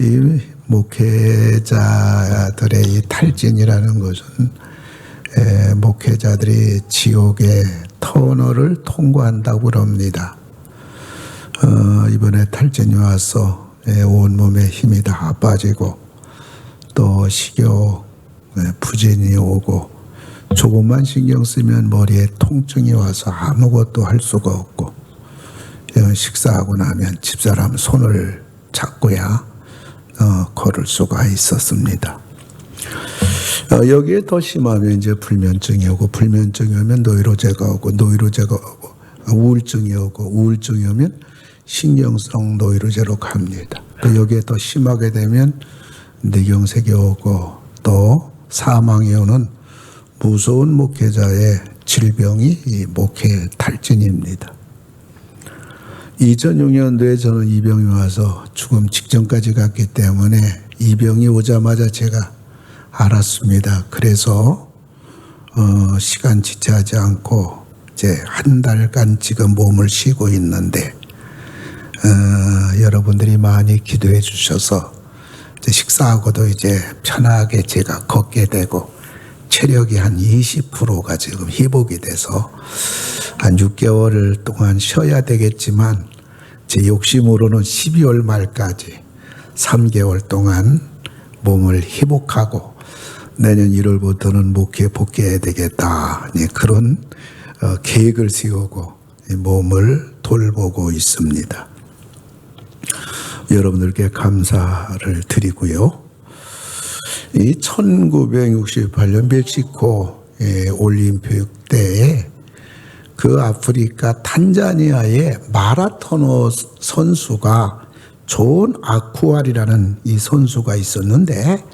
이 목회자들의 이 탈진이라는 것은 목회자들이 지옥의 터널을 통과한다고 그럽니다. 이번에 탈진이 와서 온몸에 힘이 다 빠지고 또 식욕, 부진이 오고 조금만 신경 쓰면 머리에 통증이 와서 아무것도 할 수가 없고 식사하고 나면 집사람 손을 잡고야 걸을 수가 있었습니다. 여기에 더 심하면 이제 불면증이 오고 불면증이 오면 노이로제가 오고 노이로제가 오고 우울증이 오고 우울증이 오면 신경성 노이로제로 갑니다. 여기에 더 심하게 되면 뇌경색이 오고 또 사망이 오는 무서운 목회자의 질병이 이 목회 탈진입니다. 2006년도에 저는 이 병이 와서 죽음 직전까지 갔기 때문에 이 병이 오자마자 제가 알았습니다. 그래서 시간 지체하지 않고 이제 한 달간 지금 몸을 쉬고 있는데 여러분들이 많이 기도해 주셔서 이제 식사하고도 이제 편하게 제가 걷게 되고 체력이 한 20%가 지금 회복이 돼서 한 6개월 동안 쉬어야 되겠지만 제 욕심으로는 12월 말까지 3개월 동안 몸을 회복하고 내년 1월부터는 목회에 복귀해야 되겠다. 그런 계획을 세우고 몸을 돌보고 있습니다. 여러분들께 감사를 드리고요. 이 1968년 멕시코 올림픽 때에 그 아프리카 탄자니아의 마라토너 선수가 존 아쿠알이라는 이 선수가 있었는데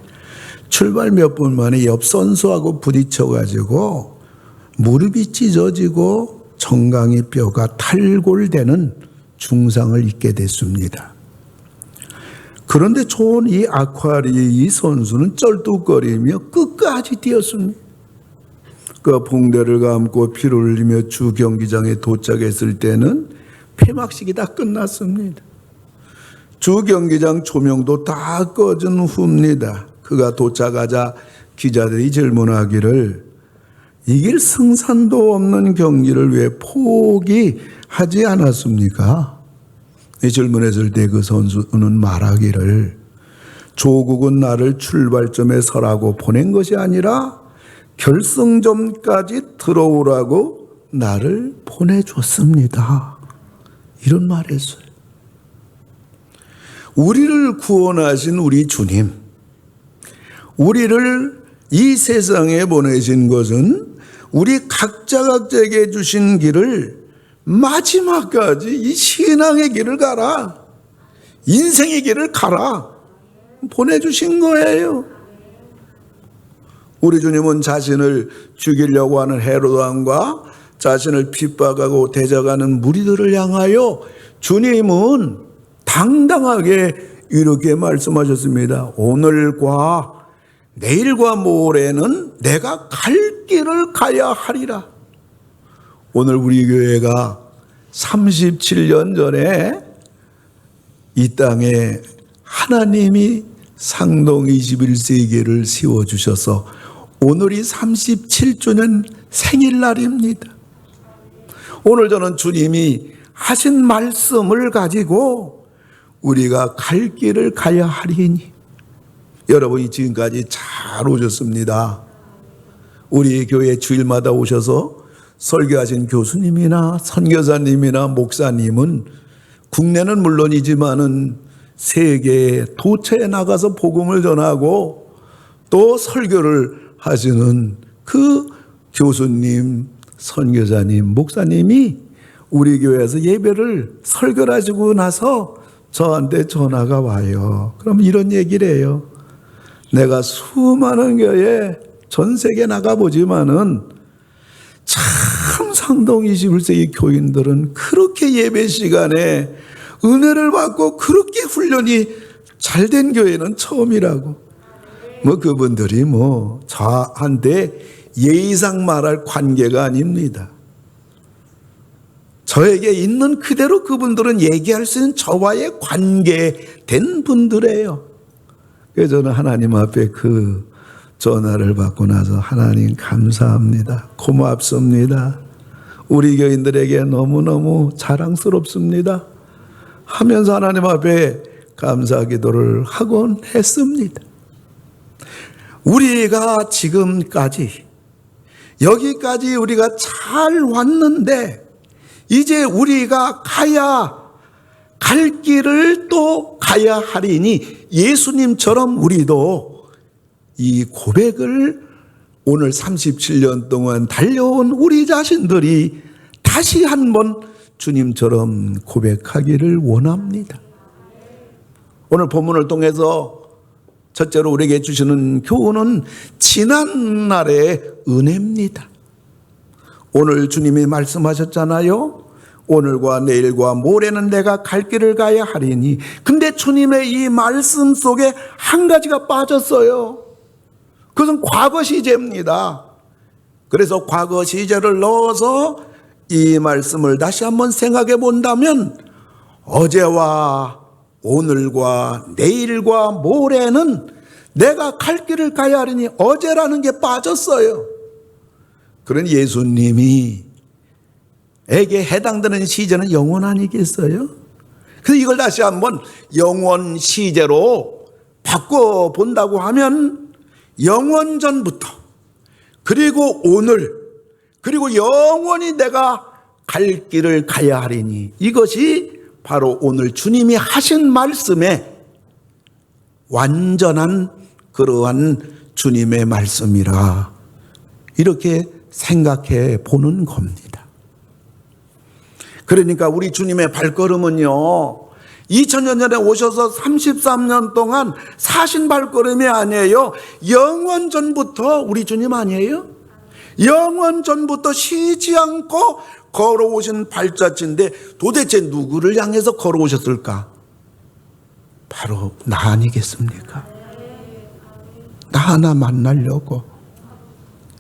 출발 몇 분 만에 옆 선수하고 부딪혀가지고 무릎이 찢어지고 정강이 뼈가 탈골되는 중상을 입게 됐습니다. 그런데 존 이 아쿠알이 이 선수는 쩔뚝거리며 끝까지 뛰었습니다. 그 붕대를 감고 피를 흘리며 주 경기장에 도착했을 때는 폐막식이 다 끝났습니다. 주 경기장 조명도 다 꺼진 후입니다. 그가 도착하자 기자들이 질문하기를 이길 승산도 없는 경기를 왜 포기하지 않았습니까? 질문했을 때 그 선수는 말하기를 조국은 나를 출발점에 서라고 보낸 것이 아니라 결승점까지 들어오라고 나를 보내줬습니다. 이런 말 했어요. 우리를 구원하신 우리 주님, 우리를 이 세상에 보내신 것은 우리 각자에게 주신 길을 마지막까지 이 신앙의 길을 가라, 인생의 길을 가라 보내주신 거예요. 우리 주님은 자신을 죽이려고 하는 헤로드 왕과 자신을 핍박하고 대적하는 무리들을 향하여 주님은 당당하게 이렇게 말씀하셨습니다. 오늘과 내일과 모레는 내가 갈 길을 가야 하리라. 오늘 우리 교회가 37년 전에 이 땅에 하나님이 상동 21세기를 세워주셔서 오늘이 37주년 생일날입니다. 오늘 저는 주님이 하신 말씀을 가지고 우리가 갈 길을 가야 하리니 여러분이 지금까지 잘 오셨습니다. 우리 교회 주일마다 오셔서 설교하신 교수님이나 선교사님이나 목사님은 국내는 물론이지만은 세계 도처에 나가서 복음을 전하고 또 설교를 하시는 그 교수님, 선교사님, 목사님이 우리 교회에서 예배를 설교를 하시고 나서 저한테 전화가 와요. 그럼 이런 얘기를 해요. 내가 수많은 교회 전 세계 나가보지만은 참 상동 21세기 교인들은 그렇게 예배 시간에 은혜를 받고 그렇게 훈련이 잘된 교회는 처음이라고. 그분들이 저한테 예의상 말할 관계가 아닙니다. 저에게 있는 그대로 그분들은 얘기할 수 있는 저와의 관계된 분들이에요. 그래서 저는 하나님 앞에 그 전화를 받고 나서 하나님 감사합니다. 고맙습니다. 우리 교인들에게 너무너무 자랑스럽습니다. 하면서 하나님 앞에 감사 기도를 하곤 했습니다. 우리가 지금까지 여기까지 우리가 잘 왔는데 이제 우리가 갈 길을 또 가야 하리니 예수님처럼 우리도 이 고백을 오늘 37년 동안 달려온 우리 자신들이 다시 한번 주님처럼 고백하기를 원합니다. 오늘 본문을 통해서 첫째로 우리에게 주시는 교훈은 지난날의 은혜입니다. 오늘 주님이 말씀하셨잖아요. 오늘과 내일과 모레는 내가 갈 길을 가야 하리니. 근데 주님의 이 말씀 속에 한 가지가 빠졌어요. 그것은 과거 시제입니다. 그래서 과거 시제를 넣어서 이 말씀을 다시 한번 생각해 본다면 어제와 오늘과 내일과 모레는 내가 갈 길을 가야 하리니 어제라는 게 빠졌어요. 그런 예수님이 에게 해당되는 시제는 영원 아니겠어요? 그래서 이걸 다시 한번 영원 시제로 바꿔본다고 하면 영원 전부터 그리고 오늘 그리고 영원히 내가 갈 길을 가야 하리니 이것이 바로 오늘 주님이 하신 말씀의 완전한 그러한 주님의 말씀이라 이렇게 생각해 보는 겁니다. 그러니까 우리 주님의 발걸음은요 2000년 전에 오셔서 33년 동안 사신 발걸음이 아니에요. 영원 전부터 우리 주님 아니에요? 영원 전부터 쉬지 않고 걸어오신 발자취인데 도대체 누구를 향해서 걸어오셨을까? 바로 나 아니겠습니까? 나 하나 만나려고,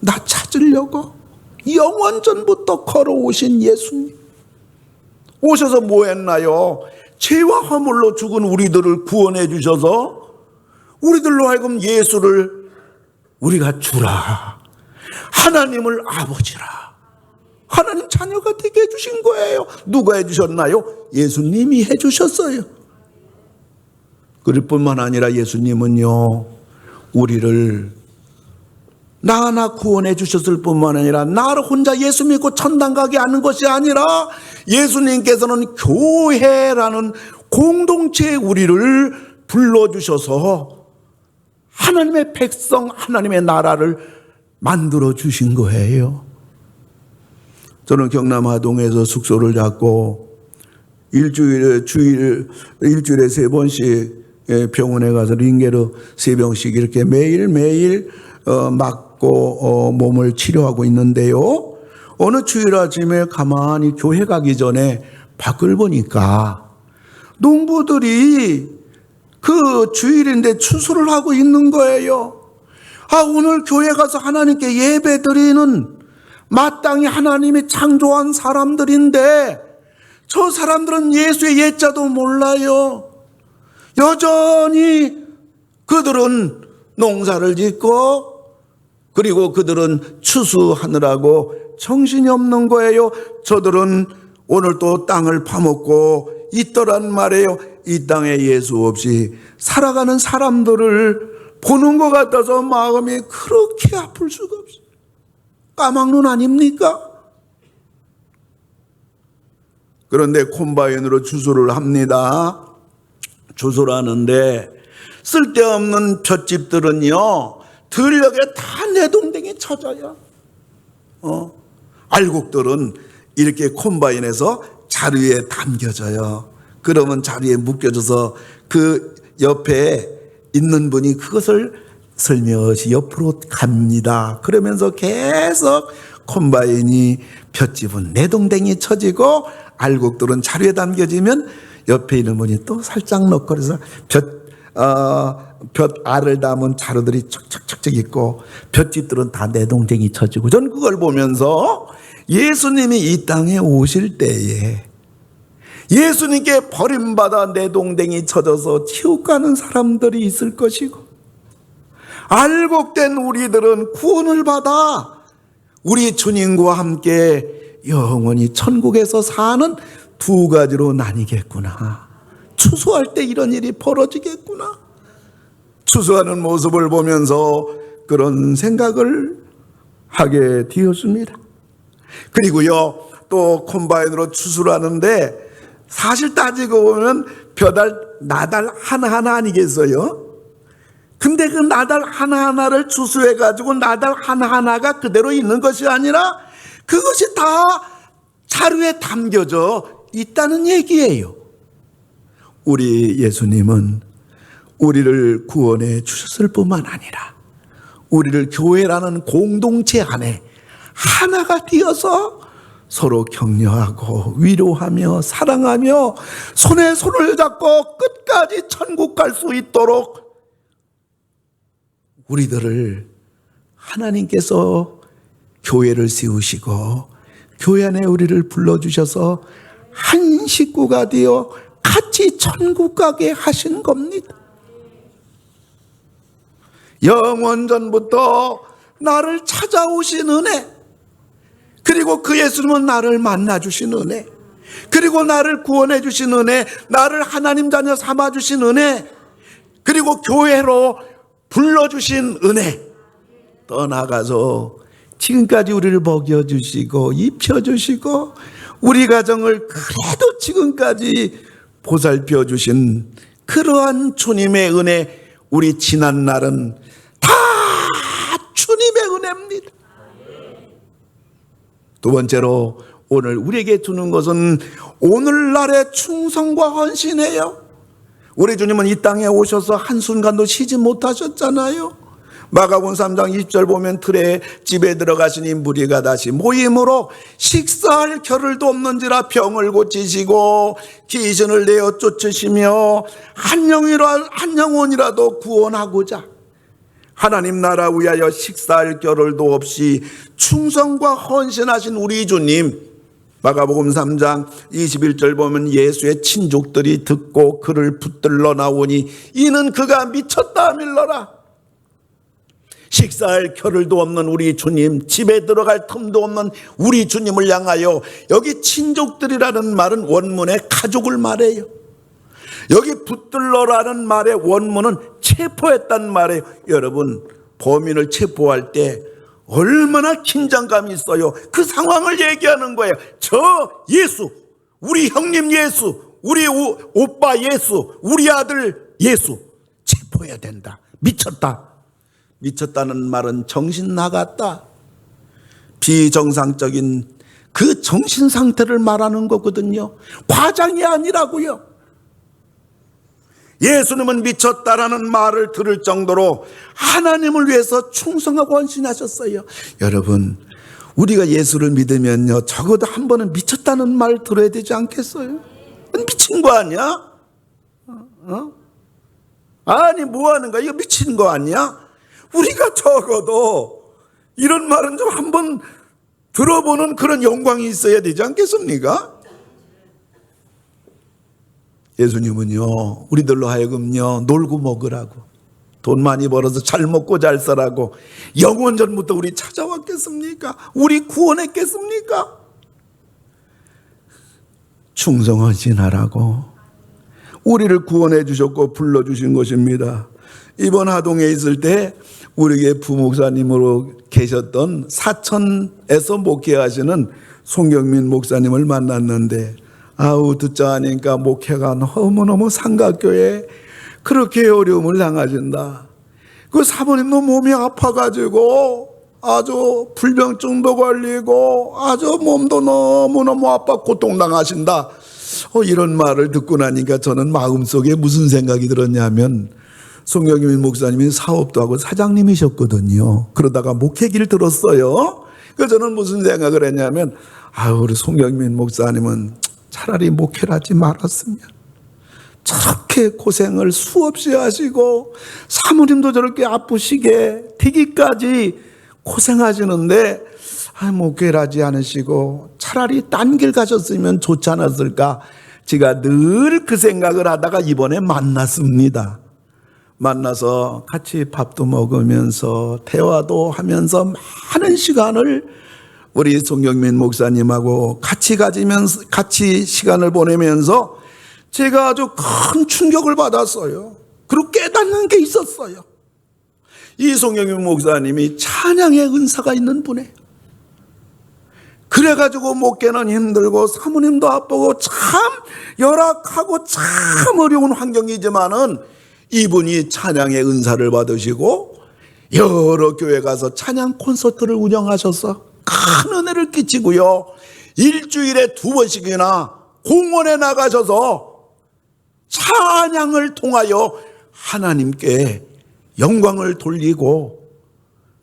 나 찾으려고 영원 전부터 걸어오신 예수님. 오셔서 뭐 했나요? 죄와 허물로 죽은 우리들을 구원해 주셔서 우리들로 하여금 예수를 우리가 주라, 하나님을 아버지라, 하나님 자녀가 되게 해주신 거예요. 누가 해주셨나요? 예수님이 해주셨어요. 그럴 뿐만 아니라 예수님은요 우리를 나 하나 구원해 주셨을 뿐만 아니라 나를 혼자 예수 믿고 천당 가게 하는 것이 아니라 예수님께서는 교회라는 공동체에 우리를 불러주셔서 하나님의 백성, 하나님의 나라를 만들어 주신 거예요. 저는 경남 하동에서 숙소를 잡고 일주일에 3번씩 병원에 가서 링게르 3병씩 이렇게 매일매일 맞고 몸을 치료하고 있는데요. 어느 주일 아침에 가만히 교회 가기 전에 밖을 보니까 농부들이 그 주일인데 추수를 하고 있는 거예요. 아, 오늘 교회 가서 하나님께 예배 드리는 마땅히 하나님이 창조한 사람들인데 저 사람들은 예수의 예자도 몰라요. 여전히 그들은 농사를 짓고 그리고 그들은 추수하느라고 정신이 없는 거예요. 저들은 오늘 또 땅을 파먹고 있더란 말이에요. 이 땅에 예수 없이 살아가는 사람들을 보는 것 같아서 마음이 그렇게 아플 수가 없어요. 까막눈 아닙니까? 그런데 콤바인으로 추수를 합니다. 추수를 하는데 쓸데없는 볏짚들은요 들녘에 다 내동댕이 쳐져요. 알곡들은 이렇게 콤바인에서 자루에 담겨져요. 그러면 자루에 묶여져서 그 옆에 있는 분이 그것을 슬며시 옆으로 갑니다. 그러면서 계속 콤바인이 볏짚은 내동댕이 쳐지고 알곡들은 자루에 담겨지면 옆에 있는 분이 또 살짝 넣고그래서 볕 알을 담은 자루들이 척척척척 있고 볏짚들은 다 내동댕이 쳐지고 저는 그걸 보면서 예수님이 이 땅에 오실 때에 예수님께 버림받아 내동댕이 쳐져서 치욱 가는 사람들이 있을 것이고 알곡된 우리들은 구원을 받아 우리 주님과 함께 영원히 천국에서 사는 두 가지로 나뉘겠구나. 추수할 때 이런 일이 벌어지겠구나. 추수하는 모습을 보면서 그런 생각을 하게 되었습니다. 그리고요, 또 콤바인으로 추수를 하는데 사실 따지고 보면 나달 하나하나 아니겠어요? 근데 그 나달 하나하나를 추수해가지고 나달 하나하나가 그대로 있는 것이 아니라 그것이 다 자루에 담겨져 있다는 얘기예요. 우리 예수님은 우리를 구원해 주셨을 뿐만 아니라 우리를 교회라는 공동체 안에 하나가 되어서 서로 격려하고 위로하며 사랑하며 손에 손을 잡고 끝까지 천국 갈 수 있도록 우리들을 하나님께서 교회를 세우시고 교회 안에 우리를 불러주셔서 한 식구가 되어 같이 천국 가게 하신 겁니다. 영원전부터 나를 찾아오신 은혜, 그리고 그 예수님은 나를 만나주신 은혜, 그리고 나를 구원해 주신 은혜, 나를 하나님 자녀 삼아주신 은혜, 그리고 교회로 불러주신 은혜, 떠나가서 지금까지 우리를 먹여주시고 입혀주시고 우리 가정을 그래도 지금까지 보살펴 주신 그러한 주님의 은혜, 우리 지난 날은 다 주님의 은혜입니다. 두 번째로 오늘 우리에게 주는 것은 오늘날의 충성과 헌신이에요. 우리 주님은 이 땅에 오셔서 한순간도 쉬지 못하셨잖아요. 마가복음 3장 20절 보면 틀에 집에 들어가시니 무리가 다시 모임으로 식사할 겨를도 없는지라 병을 고치시고 귀신을 내어 쫓으시며 한 영혼이라도 구원하고자 하나님 나라 위하여 식사할 겨를도 없이 충성과 헌신하신 우리 주님, 마가복음 3장 21절 보면 예수의 친족들이 듣고 그를 붙들러 나오니 이는 그가 미쳤다 밀러라. 식사할 겨를도 없는 우리 주님, 집에 들어갈 틈도 없는 우리 주님을 향하여, 여기 친족들이라는 말은 원문에 가족을 말해요. 여기 붙들러라는 말의 원문은 체포했단 말이에요. 여러분, 범인을 체포할 때 얼마나 긴장감이 있어요. 그 상황을 얘기하는 거예요. 저 예수, 우리 형님 예수, 우리 오빠 예수, 우리 아들 예수 체포해야 된다. 미쳤다. 미쳤다는 말은 정신 나갔다, 비정상적인 그 정신 상태를 말하는 거거든요. 과장이 아니라고요. 예수님은 미쳤다라는 말을 들을 정도로 하나님을 위해서 충성하고 헌신하셨어요. 여러분, 우리가 예수를 믿으면요, 적어도 한 번은 미쳤다는 말 들어야 되지 않겠어요? 미친 거 아니야? 아니 뭐 하는 거야? 이거 미친 거 아니야? 우리가 적어도 이런 말은 좀 한번 들어보는 그런 영광이 있어야 되지 않겠습니까? 예수님은요, 우리들로 하여금요, 놀고 먹으라고, 돈 많이 벌어서 잘 먹고 잘 살라고 영원전부터 우리 찾아왔겠습니까? 우리 구원했겠습니까? 충성헌신하라고 우리를 구원해 주셨고 불러주신 것입니다. 이번 하동에 있을 때 우리에게 부목사님으로 계셨던 사천에서 목회하시는 송경민 목사님을 만났는데, 아우 듣자 하니까 목회가 너무너무 삼각교에 그렇게 어려움을 당하신다. 그 사모님도 몸이 아파가지고 아주 불병증도 걸리고 아주 몸도 너무너무 아파 고통당하신다. 이런 말을 듣고 나니까 저는 마음속에 무슨 생각이 들었냐면, 송경민 목사님이 사업도 하고 사장님이셨거든요. 그러다가 목회기를 들었어요. 그래서 저는 무슨 생각을 했냐면, 우리 송경민 목사님은 차라리 목회를 하지 말았으면. 저렇게 고생을 수없이 하시고 사모님도 저렇게 아프시게 되기까지 고생하시는데 목회를 하지 않으시고 차라리 딴 길 가셨으면 좋지 않았을까. 제가 늘 그 생각을 하다가 이번에 만났습니다. 만나서 같이 밥도 먹으면서 대화도 하면서 많은 시간을 우리 송경민 목사님하고 같이 가지면서 같이 시간을 보내면서 제가 아주 큰 충격을 받았어요. 그리고 깨닫는 게 있었어요. 이 송경민 목사님이 찬양의 은사가 있는 분이에요. 그래가지고 목회는 힘들고 사모님도 아프고 참 열악하고 참 어려운 환경이지만은 이분이 찬양의 은사를 받으시고 여러 교회 가서 찬양 콘서트를 운영하셔서 큰 은혜를 끼치고요. 일주일에 2번씩이나 공원에 나가셔서 찬양을 통하여 하나님께 영광을 돌리고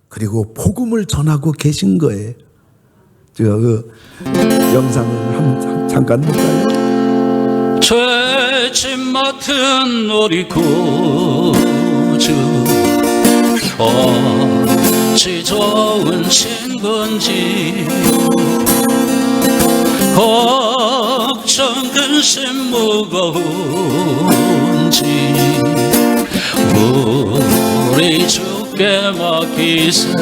그리고 복음을 전하고 계신 거예요. 제가 그 영상을 한번 잠깐 볼까요? 죄짐 맡은 우리 구주 어찌 좋은 친구인지 걱정 근심 무거운지 우리 주께 맡기세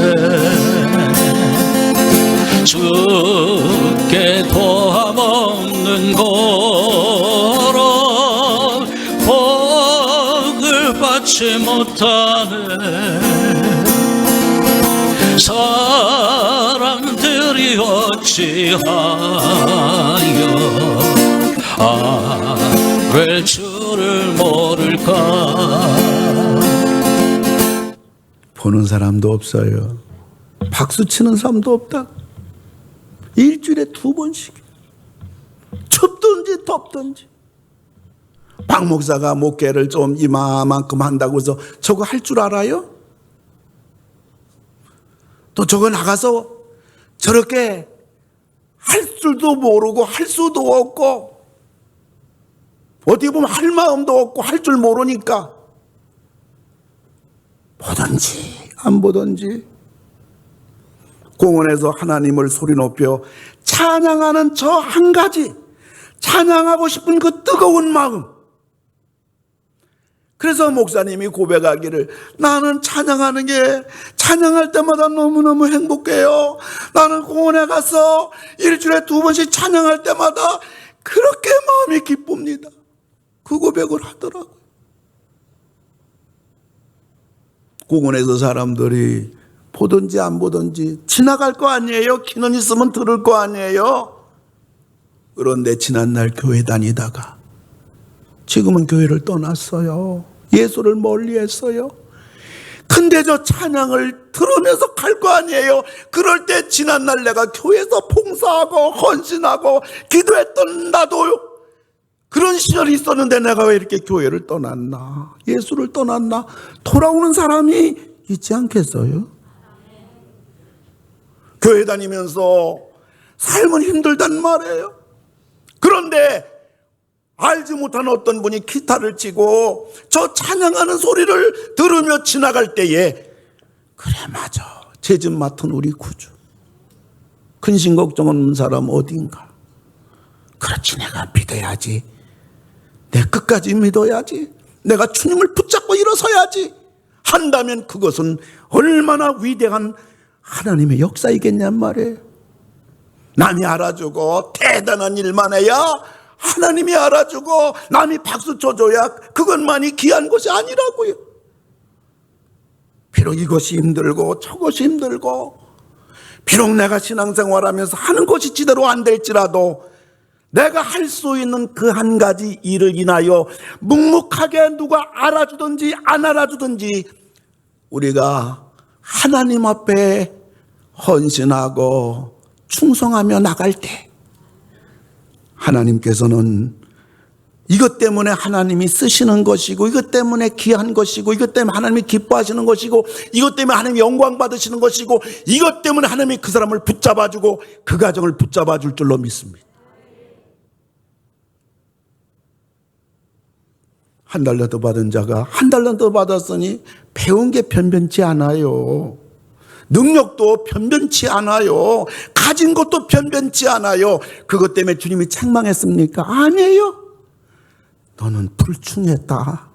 주께 도함 없는 거로 복을 받지 못하네 사람들이 어찌하여 아랠 줄을 모를까. 보는 사람도 없어요. 박수 치는 사람도 없다. 일주일에 2번씩 춥든지 덥든지. 박 목사가 목회를 좀 이만큼 한다고 해서 저거 할 줄 알아요? 또 저거 나가서 저렇게 할 줄도 모르고 할 수도 없고 어떻게 보면 할 마음도 없고 할 줄 모르니까 보든지 안 보든지 공원에서 하나님을 소리 높여 찬양하는 저 한 가지, 찬양하고 싶은 그 뜨거운 마음. 그래서 목사님이 고백하기를 나는 찬양하는 게 찬양할 때마다 너무너무 행복해요. 나는 공원에 가서 일주일에 2번씩 찬양할 때마다 그렇게 마음이 기쁩니다. 그 고백을 하더라고요. 공원에서 사람들이 보든지 안 보든지 지나갈 거 아니에요. 귀는 있으면 들을 거 아니에요. 그런데 지난날 교회 다니다가 지금은 교회를 떠났어요. 예수를 멀리했어요. 근데 저 찬양을 들으면서 갈 거 아니에요. 그럴 때 지난날 내가 교회에서 봉사하고 헌신하고 기도했던 나도 그런 시절이 있었는데 내가 왜 이렇게 교회를 떠났나, 예수를 떠났나 돌아오는 사람이 있지 않겠어요? 교회 다니면서 삶은 힘들단 말이에요. 그런데 알지 못한 어떤 분이 기타를 치고 저 찬양하는 소리를 들으며 지나갈 때에 그래 맞아, 죄짐 맡은 우리 구주, 근심 걱정 없는 사람 어딘가. 그렇지, 내가 믿어야지, 내 끝까지 믿어야지, 내가 주님을 붙잡고 일어서야지 한다면 그것은 얼마나 위대한 하나님의 역사이겠냔 말이에요. 남이 알아주고 대단한 일만 해야 하나님이 알아주고 남이 박수 쳐줘야 그것만이 귀한 것이 아니라고요. 비록 이것이 힘들고 저것이 힘들고 비록 내가 신앙생활하면서 하는 것이 제대로 안 될지라도 내가 할 수 있는 그 한 가지 일을 인하여 묵묵하게 누가 알아주든지 안 알아주든지 우리가 하나님 앞에 헌신하고 충성하며 나갈 때 하나님께서는 이것 때문에 하나님이 쓰시는 것이고 이것 때문에 귀한 것이고 이것 때문에 하나님이 기뻐하시는 것이고 이것 때문에 하나님이 영광 받으시는 것이고 이것 때문에 하나님이 그 사람을 붙잡아주고 그 가정을 붙잡아줄 줄로 믿습니다. 한 달러도 받은 자가 한 달러도 받았으니 배운 게 변변치 않아요. 능력도 변변치 않아요. 가진 것도 변변치 않아요. 그것 때문에 주님이 책망했습니까? 아니에요. 너는 불충했다.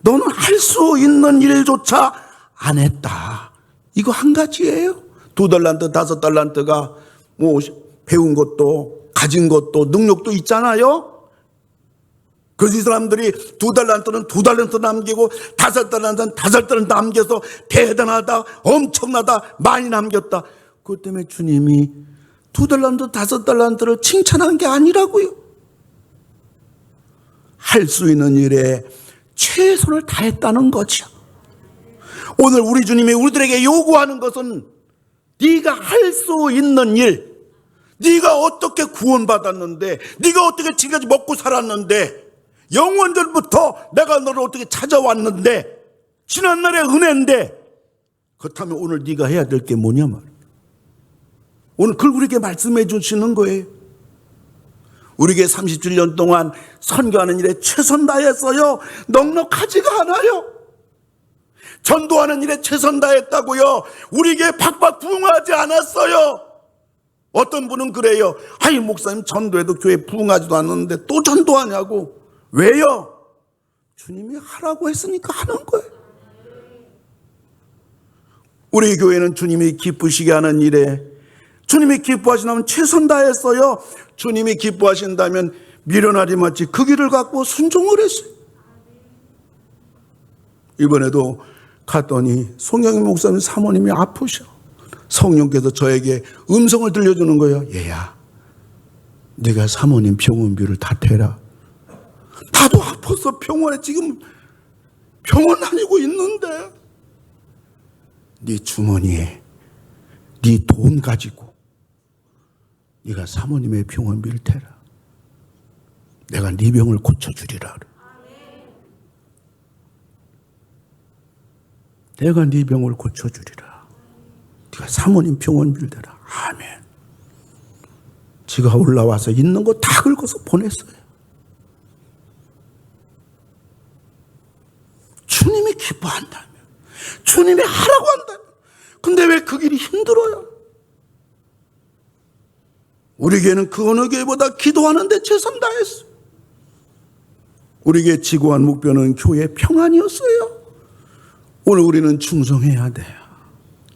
너는 할 수 있는 일조차 안 했다. 이거 한 가지예요. 2달란트, 5달란트가 뭐 배운 것도 가진 것도 능력도 있잖아요. 그래서 이 사람들이 2달란트는 2달란트 남기고 5달란트는 5달란트 남겨서 대단하다, 엄청나다, 많이 남겼다. 그것 때문에 주님이 2달란트, 5달란트를 칭찬한 게 아니라고요. 할 수 있는 일에 최선을 다했다는 거죠. 오늘 우리 주님이 우리들에게 요구하는 것은 네가 할 수 있는 일, 네가 어떻게 구원받았는데, 네가 어떻게 지금까지 먹고 살았는데, 영원전부터 내가 너를 어떻게 찾아왔는데, 지난날의 은혜인데, 그렇다면 오늘 네가 해야 될 게 뭐냐 말이야. 오늘 그걸 우리에게 말씀해 주시는 거예요. 우리에게 37년 동안 선교하는 일에 최선 다했어요? 넉넉하지가 않아요. 전도하는 일에 최선 다했다고요? 우리에게 박박 부응하지 않았어요. 어떤 분은 그래요. 아이 목사님 전도해도 교회 부응하지도 않는데 또 전도하냐고. 왜요? 주님이 하라고 했으니까 하는 거예요. 우리 교회는 주님이 기쁘시게 하는 일에 주님이 기뻐하신다면 최선 다했어요. 주님이 기뻐하신다면 미련하리 마치 그 길을 갖고 순종을 했어요. 이번에도 갔더니 송영희 목사님 사모님이 아프셔. 성령께서 저에게 음성을 들려주는 거예요. 얘야, 네가 사모님 병원비를 다 대라. 나도 아파서 병원에 지금 병원 다니고 있는데 네 주머니에 네 돈 가지고 네가 사모님의 병원비를 대라. 내가 네 병을 고쳐주리라. 내가 네 병을 고쳐주리라. 네가 사모님 병원비를 대라. 아멘. 지가 올라와서 있는 거 다 긁어서 보냈어요. 주님이 기뻐한다면, 주님이 하라고 한다면, 근데 왜 그 길이 힘들어요? 우리 교회는 그 어느 교회보다 기도하는데 최선 다했어요. 우리 교회 지구한 목표는 교회 평안이었어요. 오늘 우리는 충성해야 돼요.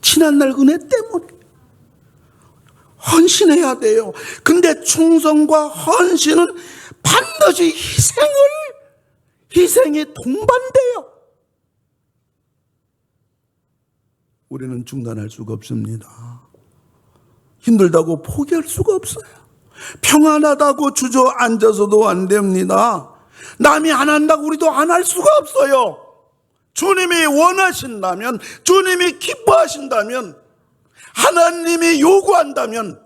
지난날 은혜 때문에 헌신해야 돼요. 근데 충성과 헌신은 반드시 희생이 동반돼요. 우리는 중단할 수가 없습니다. 힘들다고 포기할 수가 없어요. 평안하다고 주저앉아서도 안 됩니다. 남이 안 한다고 우리도 안 할 수가 없어요. 주님이 원하신다면, 주님이 기뻐하신다면, 하나님이 요구한다면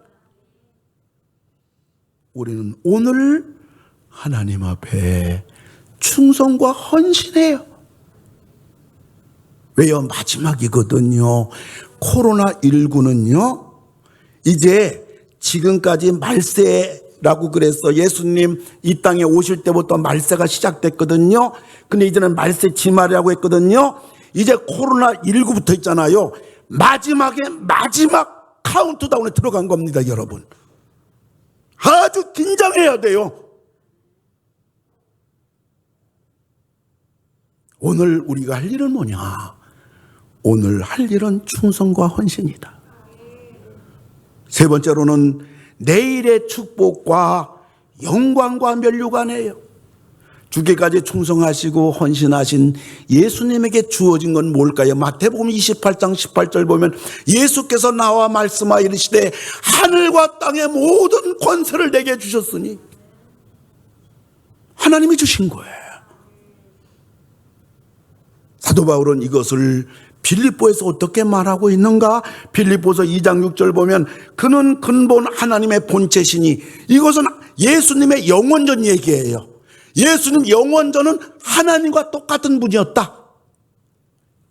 우리는 오늘 하나님 앞에 충성과 헌신해요. 왜요? 마지막이거든요. 코로나19는요, 이제 지금까지 말세라고 그랬어. 예수님 이 땅에 오실 때부터 말세가 시작됐거든요. 근데 이제는 말세 지말이라고 했거든요. 이제 코로나19부터 있잖아요. 마지막 카운트다운에 들어간 겁니다, 여러분. 아주 긴장해야 돼요. 오늘 우리가 할 일은 뭐냐? 오늘 할 일은 충성과 헌신이다. 세 번째로는 내일의 축복과 영광과 면류관이에요. 주기까지 충성하시고 헌신하신 예수님에게 주어진 건 뭘까요? 마태복음 28장 18절 보면 예수께서 나와 말씀하여 이르시되 하늘과 땅의 모든 권세를 내게 주셨으니, 하나님이 주신 거예요. 사도 바울은 이것을 빌립보에서 어떻게 말하고 있는가? 빌립보서 2장 6절 보면 그는 근본 하나님의 본체시니, 이것은 예수님의 영원전 얘기예요. 예수님 영원전은 하나님과 똑같은 분이었다.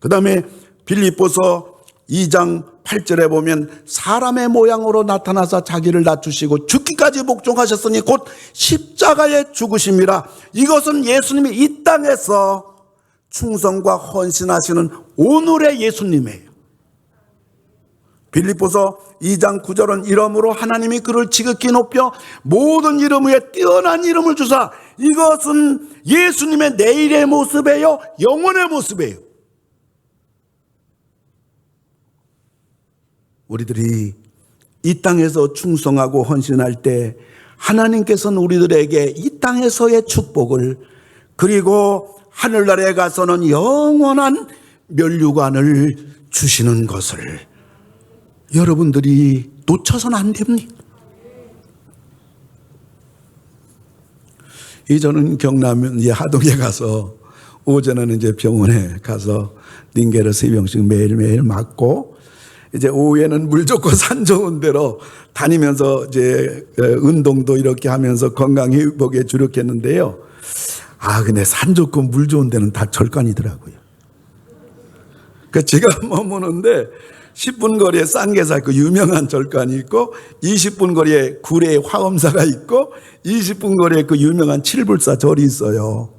그 다음에 빌립보서 2장 8절에 보면 사람의 모양으로 나타나서 자기를 낮추시고 죽기까지 복종하셨으니 곧 십자가에 죽으심이라. 이것은 예수님이 이 땅에서 충성과 헌신하시는 오늘의 예수님이에요. 빌립보서 2장 9절은 이러므로 하나님이 그를 지극히 높여 모든 이름 위에 뛰어난 이름을 주사 이것은 예수님의 내일의 모습이에요, 영원의 모습이에요. 우리들이 이 땅에서 충성하고 헌신할 때 하나님께서는 우리들에게 이 땅에서의 축복을, 그리고 하늘나라에 가서는 영원한 면류관을 주시는 것을 여러분들이 놓쳐서는 안 됩니다. 저는 경남 하동에 가서 오전에는 이제 병원에 가서 링게를 3병씩 매일매일 맞고, 이제 오후에는 물 좋고 산 좋은 데로 다니면서 이제 운동도 이렇게 하면서 건강 회복에 주력했는데요. 근데 산 좋고 물 좋은 데는 다 절간이더라고요. 그러니까 제가 머무는데 10분 거리에 쌍계사 있고 유명한 절간이 있고, 20분 거리에 구례 화엄사가 있고, 20분 거리에 그 유명한 칠불사 절이 있어요.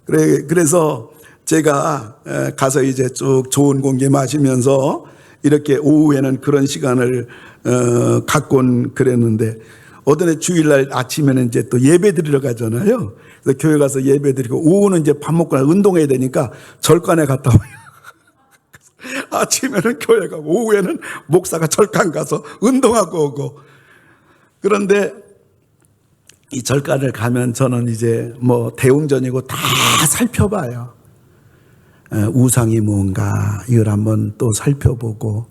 그래서 제가 가서 이제 쭉 좋은 공기 마시면서 이렇게 오후에는 그런 시간을 갖곤 그랬는데, 어떤 해 주일날 아침에는 이제 또 예배 드리러 가잖아요. 그래서 교회 가서 예배 드리고, 오후는 이제 밥 먹고 운동해야 되니까 절간에 갔다 와요. 아침에는 교회 가고 오후에는 목사가 절간 가서 운동하고 오고. 그런데 이 절간을 가면 저는 이제 뭐 대웅전이고 다 살펴봐요. 우상이 뭔가 이걸 한번 또 살펴보고,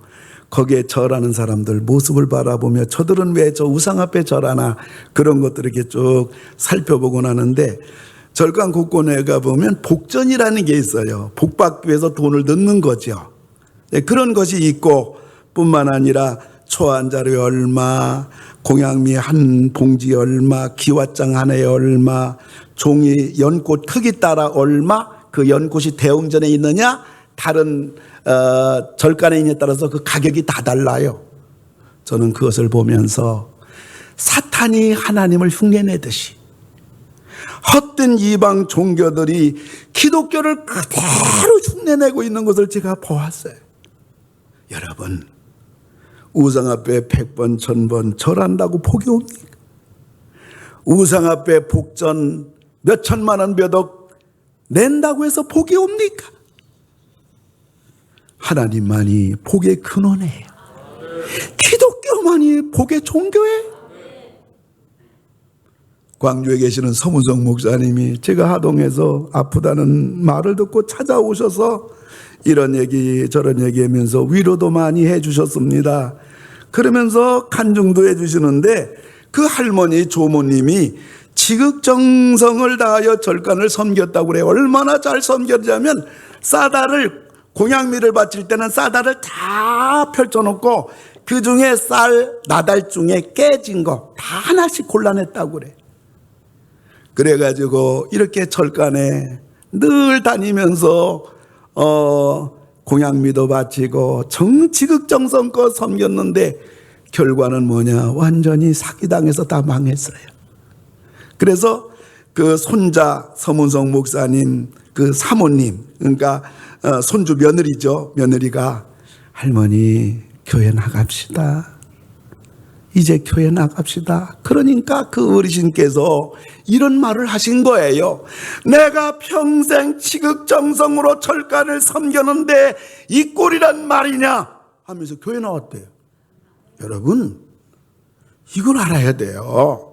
거기에 절하는 사람들 모습을 바라보며 저들은 왜 저 우상 앞에 절하나, 그런 것들을 이렇게 쭉 살펴보고 나는데, 절간 곳곳에 가보면 복전이라는 게 있어요. 복 받기 위해서 돈을 넣는 거죠. 그런 것이 있고, 뿐만 아니라 초 한 자루에 얼마, 공양미 한 봉지 얼마, 기왓장 하나에 얼마, 종이 연꽃 크기 따라 얼마, 그 연꽃이 대웅전에 있느냐 다른 절간에 있느냐에 따라서 그 가격이 다 달라요. 저는 그것을 보면서 사탄이 하나님을 흉내내듯이 헛된 이방 종교들이 기독교를 그대로 흉내내고 있는 것을 제가 보았어요. 여러분, 우상 앞에 100번 1000번 절한다고 복이 옵니까? 우상 앞에 복전 몇 천만 원 몇 억 낸다고 해서 복이 옵니까? 하나님만이 복의 근원이에요. 기독교만이 복의 종교예요. 광주에 계시는 서문성 목사님이 제가 하동에서 아프다는 말을 듣고 찾아오셔서 이런 얘기 저런 얘기하면서 위로도 많이 해 주셨습니다. 그러면서 간증도 해 주시는데, 그 할머니 조모님이 지극정성을 다하여 절간을 섬겼다고 그래요. 얼마나 잘 섬겼냐면, 쌀알을, 공양미를 바칠 때는 쌀알을 다 펼쳐놓고 그 중에 쌀 나달 중에 깨진 거 다 하나씩 골라냈다고 그래. 그래가지고 이렇게 절간에 늘 다니면서 공양미도 바치고 지극정성껏 섬겼는데, 결과는 뭐냐? 완전히 사기당해서 다 망했어요. 그래서 그 손자 서문성 목사님 그 사모님, 그러니까 손주 며느리죠. 며느리가 할머니 교회 나갑시다. 이제 교회 나갑시다. 그러니까 그 어르신께서 이런 말을 하신 거예요. 내가 평생 지극정성으로 절간을 섬겼는데 이 꼴이란 말이냐 하면서 교회 나왔대요. 여러분, 이걸 알아야 돼요.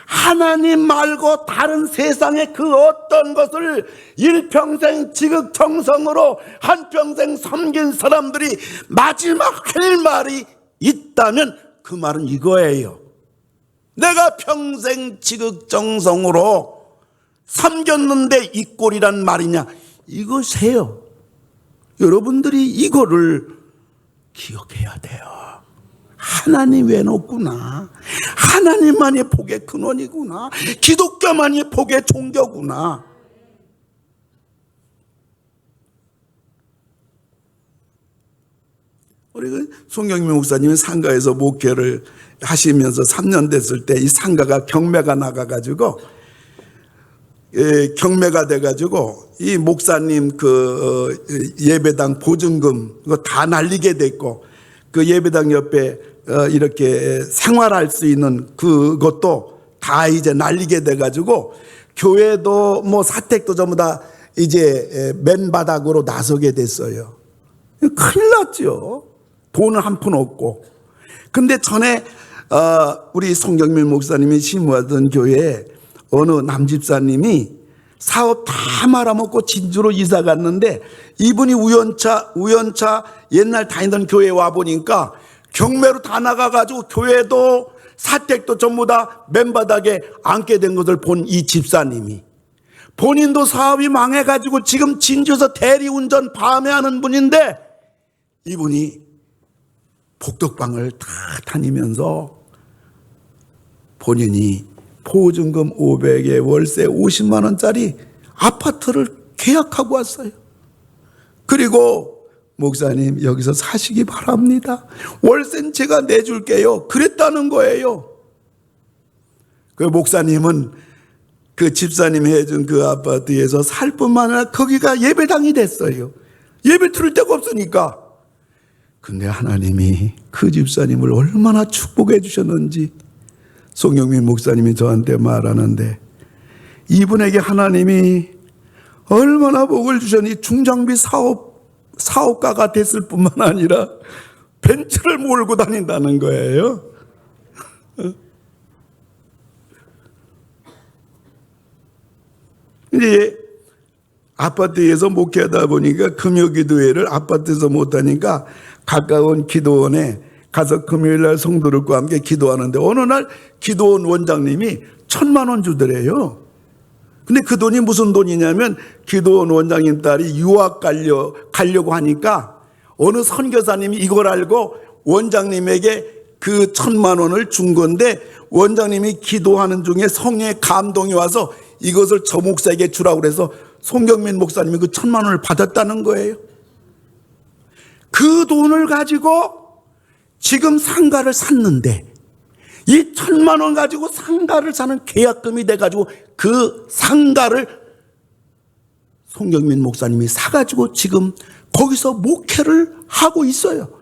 하나님 말고 다른 세상의 그 어떤 것을 일평생 지극정성으로 한평생 섬긴 사람들이 마지막 할 말이 있다면 그 말은 이거예요. 내가 평생 지극정성으로 섬겼는데 이 꼴이란 말이냐. 이것이에요. 여러분들이 이거를 기억해야 돼요. 하나님 외놓구나. 하나님만이 복의 근원이구나. 기독교만이 복의 종교구나. 우리 송경민 목사님은 상가에서 목회를 하시면서 3년 됐을 때 이 상가가 경매가 나가가지고 경매가 돼가지고 이 목사님 그 예배당 보증금 그거 다 날리게 됐고, 그 예배당 옆에 이렇게 생활할 수 있는 그것도 다 이제 날리게 돼가지고 교회도 뭐 사택도 전부 다 이제 맨바닥으로 나서게 됐어요. 큰일 났죠. 돈은 한 푼 없고. 근데 전에 우리 송경민 목사님이 심우하던 교회에 어느 남집사님이 사업 다 말아먹고 진주로 이사 갔는데 이분이 우연차 옛날 다니던 교회에 와보니까 경매로 다 나가가지고 교회도 사택도 전부 다 맨바닥에 앉게 된 것을 본 이 집사님이 본인도 사업이 망해가지고 지금 진주에서 대리운전 밤에 하는 분인데 이분이 복덕방을 다 다니면서 본인이 보증금 500에 월세 50만 원짜리 아파트를 계약하고 왔어요. 그리고 목사님 여기서 사시기 바랍니다. 월세는 제가 내줄게요. 그랬다는 거예요. 그 목사님은 그 집사님이 해준 그 아파트에서 살 뿐만 아니라 거기가 예배당이 됐어요. 예배 드릴 데가 없으니까. 근데 하나님이 그 집사님을 얼마나 축복해 주셨는지 송영민 목사님이 저한테 말하는데 이분에게 하나님이 얼마나 복을 주셨니 중장비 사업가가 됐을 뿐만 아니라 벤츠를 몰고 다닌다는 거예요. 이제 아파트에서 목회하다 보니까 금요기도회를 아파트에서 못하니까 가까운 기도원에 가서 금요일날 성도들과 함께 기도하는데 어느 날 기도원 원장님이 1,000만 원 주더래요. 근데 그 돈이 무슨 돈이냐면 기도원 원장님 딸이 유학 가려고 하니까 어느 선교사님이 이걸 알고 원장님에게 그 1,000만 원을 준 건데 원장님이 기도하는 중에 성령의 감동이 와서 이것을 저 목사에게 주라고 그래서 송경민 목사님이 그 1,000만 원을 받았다는 거예요. 그 돈을 가지고 지금 상가를 샀는데 이 1,000만 원 가지고 상가를 사는 계약금이 돼가지고 그 상가를 송경민 목사님이 사가지고 지금 거기서 목회를 하고 있어요.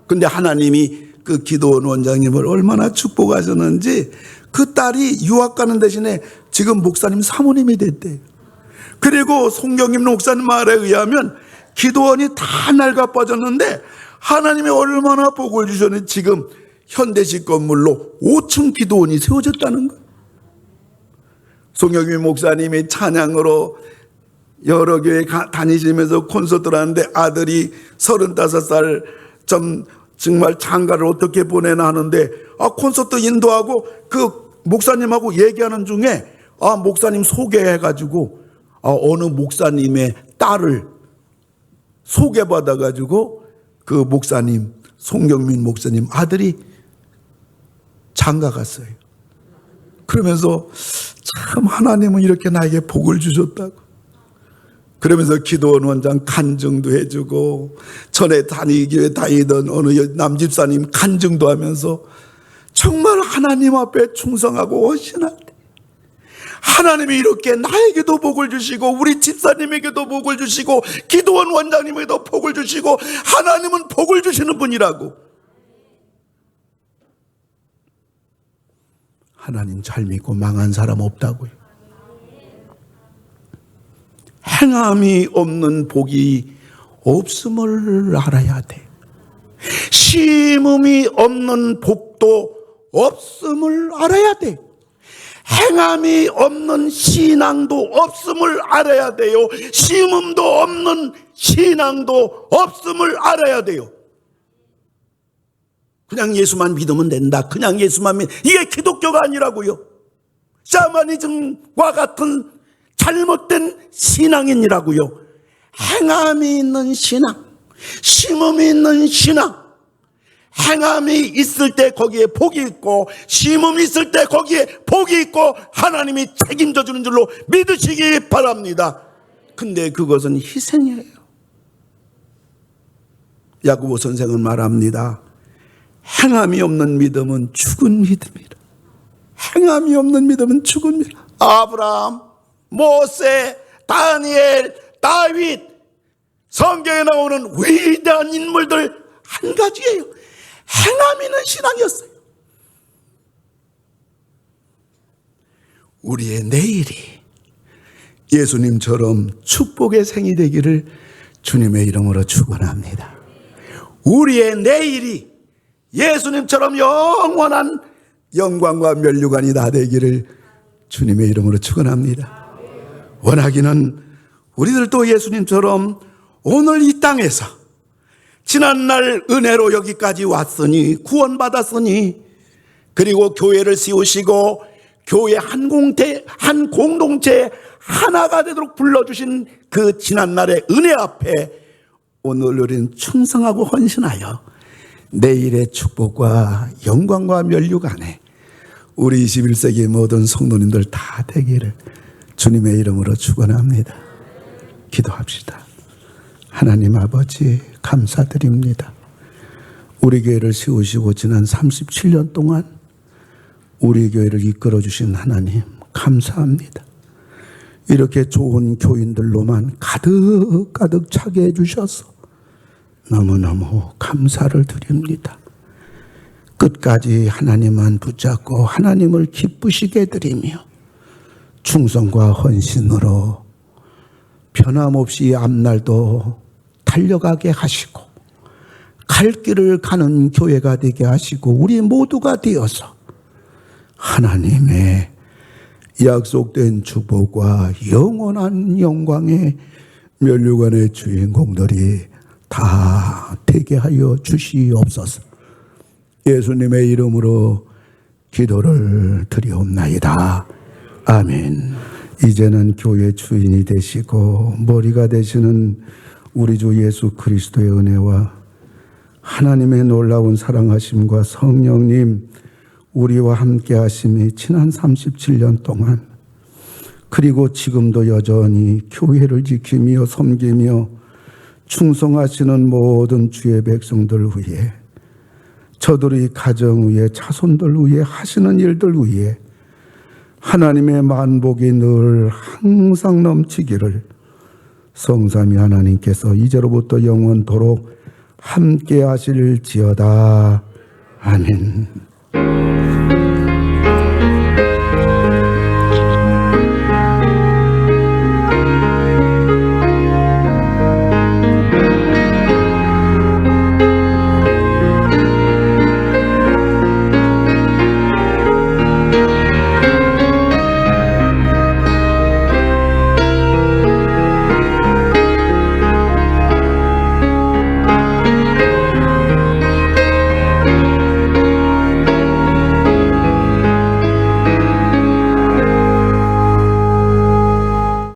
근데 하나님이 그 기도원 원장님을 얼마나 축복하셨는지 그 딸이 유학 가는 대신에 지금 목사님 사모님이 됐대요. 그리고 송경민 목사님 말에 의하면 기도원이 다 낡아 빠졌는데 하나님이 얼마나 복을 주셨는지 지금 현대식 건물로 5층 기도원이 세워졌다는 거예요. 송영민 목사님이 찬양으로 여러 교회 다니시면서 콘서트를 하는데 아들이 35살 정말 장가를 어떻게 보내나 하는데 콘서트 인도하고 그 목사님하고 얘기하는 중에 목사님 소개해가지고 어느 목사님의 딸을 소개받아가지고 그 목사님 송경민 목사님 아들이 장가 갔어요. 그러면서 참 하나님은 이렇게 나에게 복을 주셨다고. 그러면서 기도원 원장 간증도 해주고 전에 교회 다니던 어느 남집사님 간증도 하면서 정말 하나님 앞에 충성하고 헌신한데 하나님이 이렇게 나에게도 복을 주시고 우리 집사님에게도 복을 주시고 기도원 원장님에게도 복을 주시고 하나님은 복을 주시는 분이라고. 하나님 잘 믿고 망한 사람 없다고요. 행함이 없는 복이 없음을 알아야 돼. 심음이 없는 복도 없음을 알아야 돼. 행함이 없는 신앙도 없음을 알아야 돼요. 심음도 없는 신앙도 없음을 알아야 돼요. 그냥 예수만 믿으면 된다. 그냥 예수만 이게 기독교가 아니라고요. 샤머니즘과 같은 잘못된 신앙인이라고요. 행함이 있는 신앙, 심음이 있는 신앙. 행함이 있을 때 거기에 복이 있고 심음이 있을 때 거기에 복이 있고 하나님이 책임져 주는 줄로 믿으시기 바랍니다. 근데 그것은 희생이에요. 야고보 선생은 말합니다. 행함이 없는 믿음은 죽은 믿음이라. 행함이 없는 믿음은 죽은 믿음. 아브라함, 모세, 다니엘, 다윗, 성경에 나오는 위대한 인물들 한 가지예요. 행함 있는 신앙이었어요. 우리의 내일이 예수님처럼 축복의 생이 되기를 주님의 이름으로 축원합니다. 우리의 내일이 예수님처럼 영원한 영광과 면류관이 다 되기를 주님의 이름으로 축원합니다. 원하기는 우리들도 예수님처럼 오늘 이 땅에서 지난날 은혜로 여기까지 왔으니 구원받았으니 그리고 교회를 세우시고 교회 한 공동체 하나가 되도록 불러주신 그 지난날의 은혜 앞에 오늘 우리는 충성하고 헌신하여 내일의 축복과 영광과 면류관에 우리 21세기 모든 성도님들 다 되기를 주님의 이름으로 축원합니다. 기도합시다. 하나님 아버지 감사드립니다. 우리 교회를 세우시고 지난 37년 동안 우리 교회를 이끌어 주신 하나님 감사합니다. 이렇게 좋은 교인들로만 가득 차게 해주셔서 너무너무 감사를 드립니다. 끝까지 하나님만 붙잡고 하나님을 기쁘시게 드리며 충성과 헌신으로 변함없이 앞날도 달려가게 하시고 갈 길을 가는 교회가 되게 하시고 우리 모두가 되어서 하나님의 약속된 축복과 영원한 영광의 면류관의 주인공들이 다 되게 하여 주시옵소서. 예수님의 이름으로 기도를 드리옵나이다. 아멘. 이제는 교회 주인이 되시고 머리가 되시는 우리 주 예수 그리스도의 은혜와 하나님의 놀라운 사랑하심과 성령님 우리와 함께 하심이 지난 37년 동안 그리고 지금도 여전히 교회를 지키며 섬기며 충성하시는 모든 주의 백성들 위해 저들의 가정 위에 자손들 위에 하시는 일들 위에 하나님의 만복이 늘 항상 넘치기를 성삼위 하나님께서 이제로부터 영원토록 함께 하실지어다. 아멘.